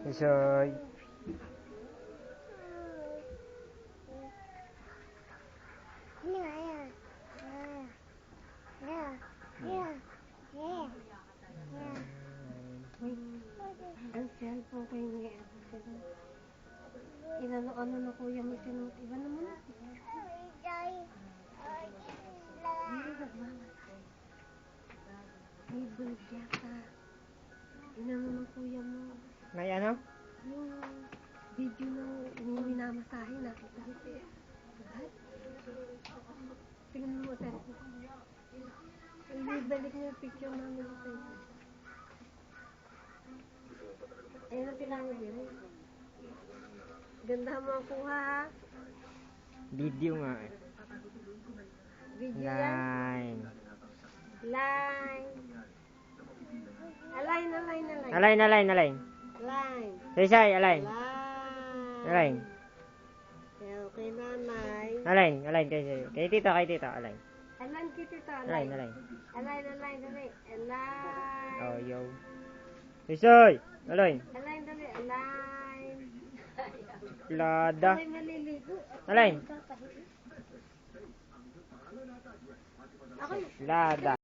Isoy. Ang cellphone ko yung inano na kuya mo sinunod. Iba naman na. May bulig yata. Inano ng kuya mo. May ano? Yung video ng minamasahe nakita ko siya. Tingnan mo tayo. Ibalik mo yung picture namin sa Facebook. Ayun ang pinangin mo. Ganda mo ang kuha ha. Video nga eh. Video yan. Line. Line. Align. Align. Line. Say, align. Line. Align. Okay, nanay. Align. Kay tita, align. Align kita ito. Align. Align. Oh, yo. Isoy, align. Align. Lada. Ay, maliligo. Align. Ako Lada.